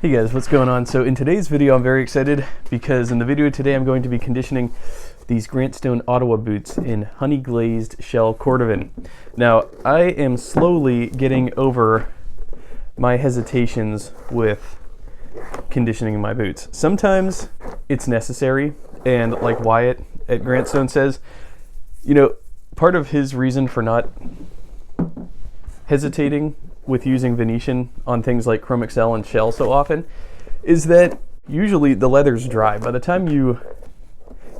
Hey guys, what's going on? So in today's video I'm very excited because in the video today I'm going to be conditioning these Grantstone Ottawa boots in honey glazed shell Cordovan. Now I am slowly getting over my hesitations with conditioning my boots. Sometimes it's necessary, and like Wyatt at Grantstone says, you know, part of his reason for not hesitating with using Venetian on things like Chrome Excel and shell so often is that usually the leather's dry. By the time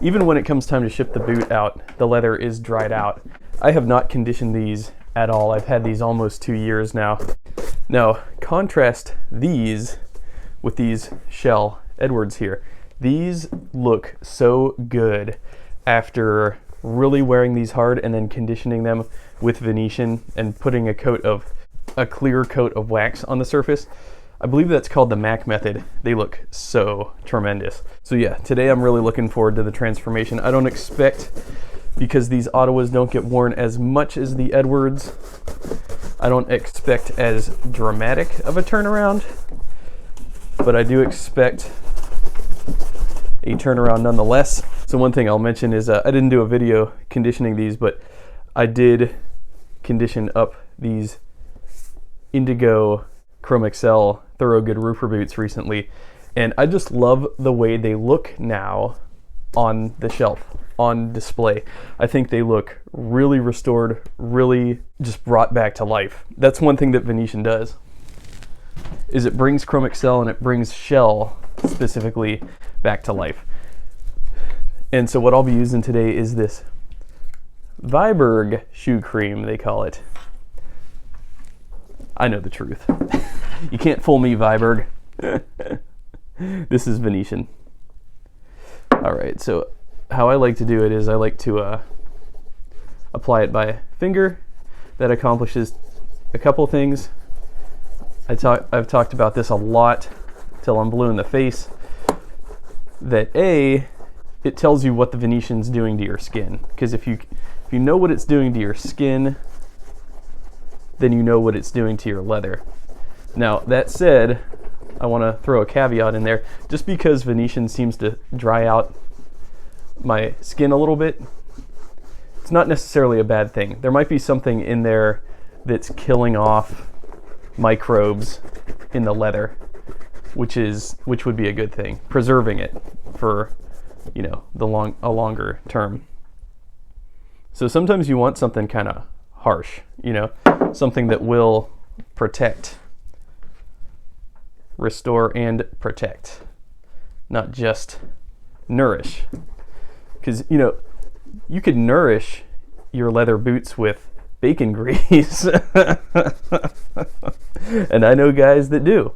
even when it comes time to ship the boot out, the leather is dried out. I have not conditioned these at all. I've had these almost 2 years now. Now, contrast these with these shell Edwards here. These look so good after really wearing these hard and then conditioning them with Venetian and putting a clear coat of wax on the surface. I believe that's called the Mac method. They look so tremendous. So yeah, today I'm really looking forward to the transformation. I don't expect, because these Ottawas don't get worn as much as the Edwards, I don't expect as dramatic of a turnaround, but I do expect a turnaround nonetheless. So one thing I'll mention is I didn't do a video conditioning these, but I did condition up these Indigo Chrome Excel Thorogood Roofer boots recently, and I just love the way they look now on the shelf, on display. I think they look really restored, really just brought back to life. That's one thing that Venetian does, is it brings Chrome Excel and it brings shell specifically back to life. And so what I'll be using today is this Viberg shoe cream, they call it. I know the truth. You can't fool me, Viberg. This is Venetian. All right, so how I like to do it is I like to apply it by finger. That accomplishes a couple things. I've talked about this a lot till I'm blue in the face. That it tells you what the Venetian's doing to your skin. Because if you know what it's doing to your skin, then you know what it's doing to your leather. Now, that said, I want to throw a caveat in there. Just because Venetian seems to dry out my skin a little bit, it's not necessarily a bad thing. There might be something in there that's killing off microbes in the leather, which would be a good thing, preserving it for, you know, a longer term. So sometimes you want something kind of harsh, you know, something that will protect, restore and protect, not just nourish. Because, you know, you could nourish your leather boots with bacon grease. And I know guys that do.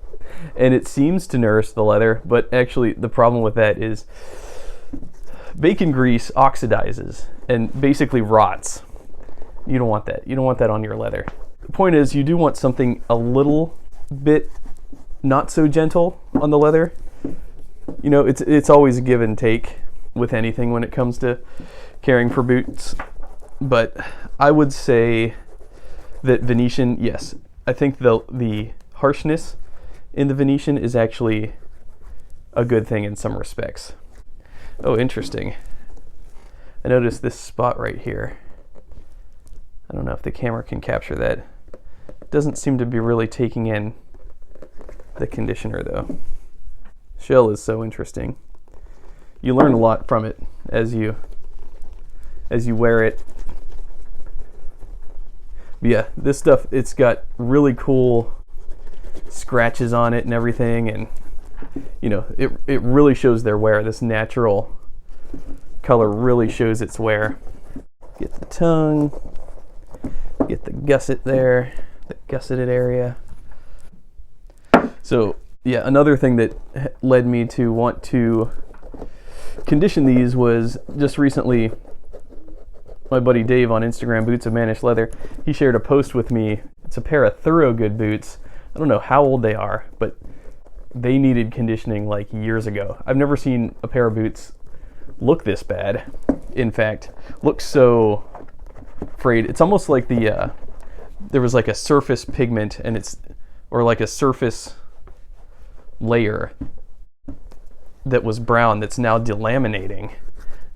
And it seems to nourish the leather, but actually the problem with that is bacon grease oxidizes and basically rots. You don't want that. You don't want that on your leather. The point is, you do want something a little bit not so gentle on the leather. You know, it's always a give and take with anything when it comes to caring for boots. But I would say that Venetian, yes, I think the harshness in the Venetian is actually a good thing in some respects. Oh, interesting. I noticed this spot right here. I don't know if the camera can capture that. It doesn't seem to be really taking in the conditioner though. Shell is so interesting. You learn a lot from it as you wear it. But yeah, this stuff, it's got really cool scratches on it and everything, and you know, it really shows their wear. This natural color really shows its wear. Get the tongue. Get the gusset there, the gusseted area. So yeah, another thing that led me to want to condition these was just recently my buddy Dave on Instagram, Boots of Mannish Leather, he shared a post with me. It's a pair of Thorogood boots. I don't know how old they are, but they needed conditioning like years ago. I've never seen a pair of boots look this bad. In fact, look so frayed. It's almost like there was like a surface pigment, and or like a surface layer that was brown that's now delaminating.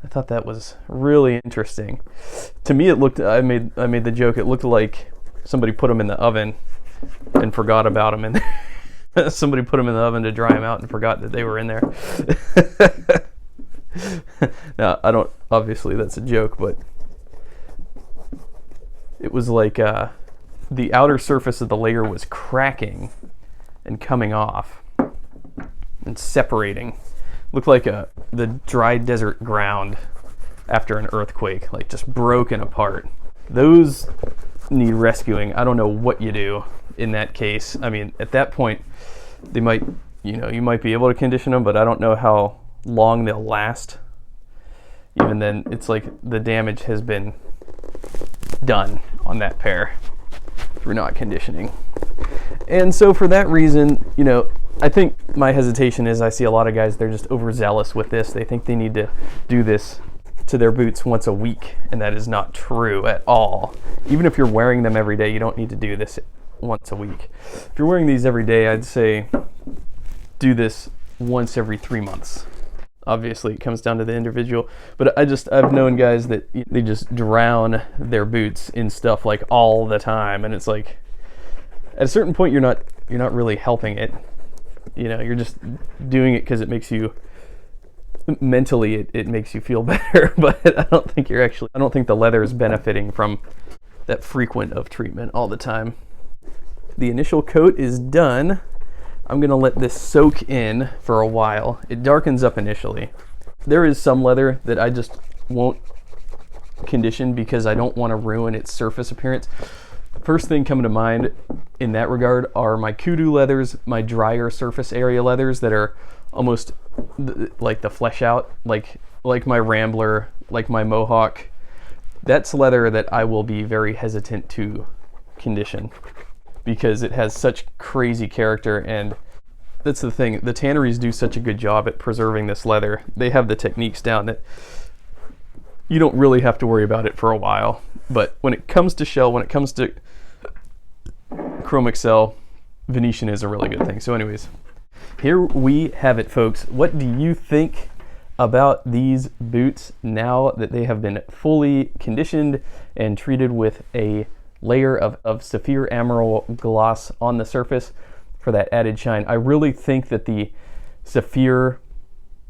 I thought that was really interesting. To me, it looked, I made the joke, it looked like somebody put them in the oven and forgot about them, and somebody put them in the oven to dry them out and forgot that they were in there. Now, I don't, obviously that's a joke, but it was like the outer surface of the layer was cracking and coming off and separating. Looked like the dry desert ground after an earthquake, like just broken apart. Those need rescuing. I don't know what you do in that case. I mean, at that point, they might, you might be able to condition them, but I don't know how long they'll last. Even then, it's like the damage has been done on that pair through not conditioning. And so for that reason, I think my hesitation is I see a lot of guys, they're just overzealous with this. They think they need to do this to their boots once a week, and that is not true at all. Even if you're wearing them every day, you don't need to do this once a week. If you're wearing these every day, I'd say do this once every 3 months. Obviously, it comes down to the individual, but I've known guys that they just drown their boots in stuff like all the time, and it's like at a certain point you're not really helping it. You're just doing it because it makes you mentally it makes you feel better, but I don't think the leather is benefiting from that frequent of treatment all the time. The initial coat is done. I'm gonna let this soak in for a while. It darkens up initially. There is some leather that I just won't condition because I don't want to ruin its surface appearance. First thing coming to mind in that regard are my kudu leathers, my drier surface area leathers that are almost like the flesh out, like my Rambler, like my Mohawk. That's leather that I will be very hesitant to condition because it has such crazy character, and that's the thing. The tanneries do such a good job at preserving this leather. They have the techniques down that you don't really have to worry about it for a while. But when it comes to shell, when it comes to Chrome Excel, Venetian is a really good thing. So anyways, here we have it, folks. What do you think about these boots now that they have been fully conditioned and treated with a layer of Saphir Emerald gloss on the surface for that added shine? I really think that the Saphir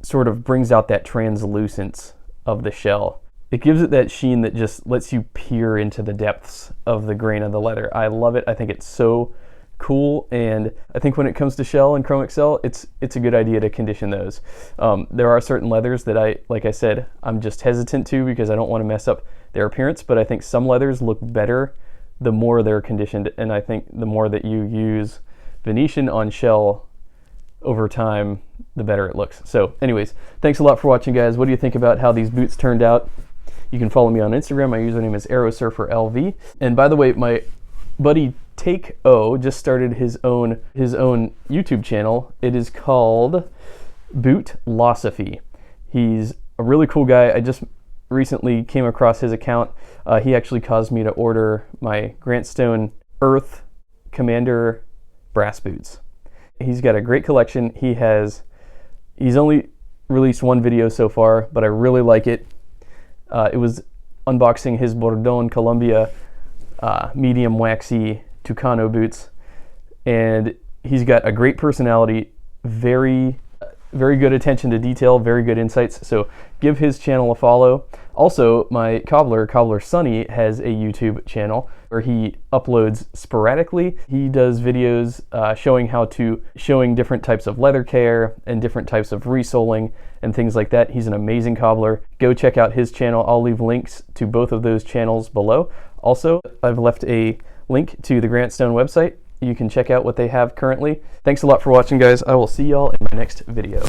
sort of brings out that translucence of the shell. It gives it that sheen that just lets you peer into the depths of the grain of the leather. I love it. I think it's so cool, and I think when it comes to shell and Chrome Excel, it's a good idea to condition those. There are certain leathers that like I said, I'm just hesitant to because I don't want to mess up their appearance, but I think some leathers look better the more they're conditioned, and I think the more that you use Venetian on shell over time, the better it looks. So anyways, thanks a lot for watching, guys. What do you think about how these boots turned out? You can follow me on Instagram. My username is AeroSurferLV. And by the way, my buddy Take O just started his own YouTube channel. It is called Bootlosophy. He's a really cool guy. I just recently came across his account. He actually caused me to order my Grant Stone Earth Commander brass boots. He's got a great collection. He's only released one video so far, but I really like it. It was unboxing his Bordone Columbia medium waxy Tucano boots, and he's got a great personality, very good attention to detail, very good insights, so give his channel a follow. Also, my Cobbler Sonny, has a YouTube channel where he uploads sporadically. He does videos showing different types of leather care and different types of resoling and things like that. He's an amazing cobbler. Go check out his channel. I'll leave links to both of those channels below. Also, I've left a link to the Grant Stone website. You can check out what they have currently. Thanks a lot for watching, guys. I will see y'all in my next video.